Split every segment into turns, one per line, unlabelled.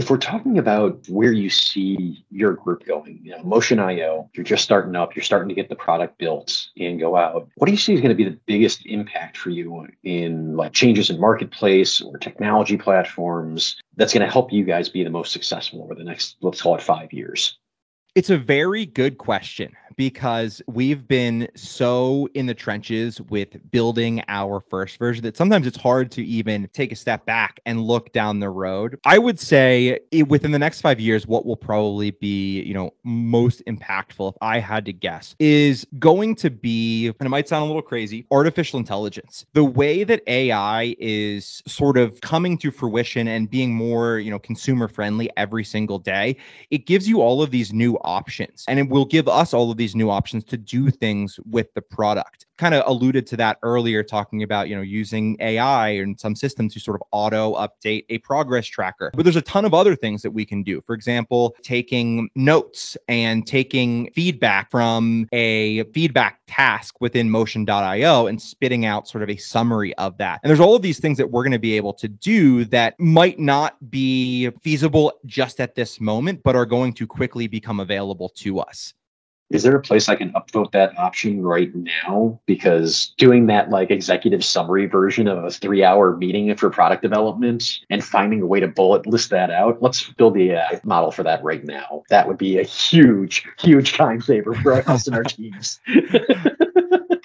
If we're talking about where you see your group going, Motion.io, you're just starting up, you're starting to get the product built and go out. What do you see is going to be the biggest impact for you in like changes in marketplace or technology platforms that's going to help you guys be the most successful over the next, let's call it 5 years?
It's a very good question because we've been so in the trenches with building our first version that sometimes it's hard to even take a step back and look down the road. I would say within the next 5 years, what will probably be, most impactful, if I had to guess, is going to be, and it might sound a little crazy, artificial intelligence. The way that AI is sort of coming to fruition and being more, consumer friendly every single day, it gives you all of these new options, and it will give us all of these new options to do things with the product. Kind of alluded to that earlier, talking about, using AI and some systems to sort of auto update a progress tracker. But there's a ton of other things that we can do. For example, taking notes and taking feedback from a feedback task within Motion.io and spitting out sort of a summary of that. And there's all of these things that we're going to be able to do that might not be feasible just at this moment, but are going to quickly become available to us.
Is there a place I can upvote that option right now? Because doing that like executive summary version of a 3-hour meeting for product development and finding a way to bullet list that out, let's build the AI model for that right now. That would be a huge, huge time saver for us and our teams.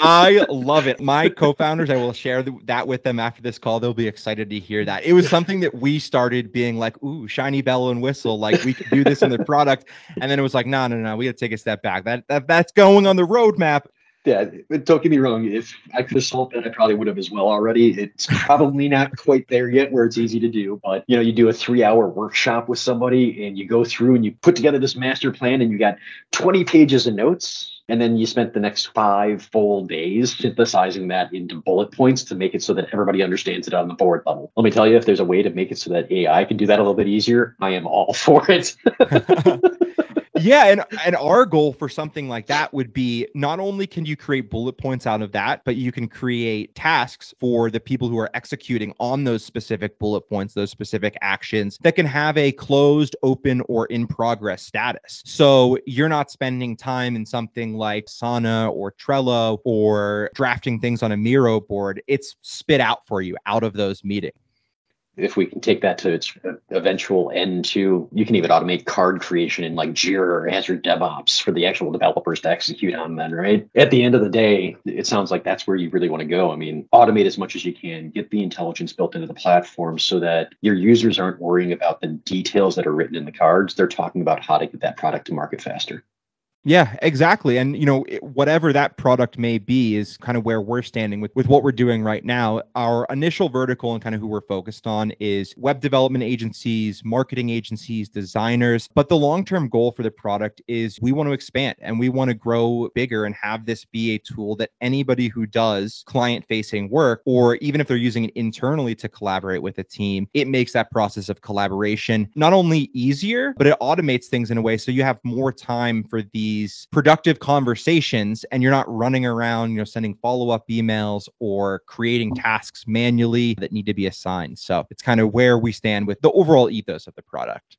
I love it. My co-founders, I will share that with them after this call. They'll be excited to hear that. It was something that we started being like, ooh, shiny bell and whistle, like we could do this in the product. And then it was like, no, we got to take a step back. That's going on the roadmap.
Yeah, don't get me wrong. If I could have solved that, I probably would have as well already. It's probably not quite there yet where it's easy to do. But, you do a 3-hour workshop with somebody and you go through and you put together this master plan and you got 20 pages of notes. And then you spent the next 5 full days synthesizing that into bullet points to make it so that everybody understands it on the board level. Let me tell you, if there's a way to make it so that AI can do that a little bit easier, I am all for it.
Yeah, and our goal for something like that would be not only can you create bullet points out of that, but you can create tasks for the people who are executing on those specific bullet points, those specific actions that can have a closed, open, or in progress status. So you're not spending time in something like Asana or Trello or drafting things on a Miro board. It's spit out for you out of those meetings.
If we can take that to its eventual end too, you can even automate card creation in like Jira or Azure DevOps for the actual developers to execute on then, right? At the end of the day, it sounds like that's where you really want to go. I mean, automate as much as you can, get the intelligence built into the platform so that your users aren't worrying about the details that are written in the cards. They're talking about how to get that product to market faster.
Yeah, exactly. And, whatever that product may be is kind of where we're standing with what we're doing right now. Our initial vertical and kind of who we're focused on is web development agencies, marketing agencies, designers. But the long-term goal for the product is we want to expand and we want to grow bigger and have this be a tool that anybody who does client-facing work, or even if they're using it internally to collaborate with a team, it makes that process of collaboration not only easier, but it automates things in a way so you have more time for these productive conversations and you're not running around, sending follow-up emails or creating tasks manually that need to be assigned. So it's kind of where we stand with the overall ethos of the product.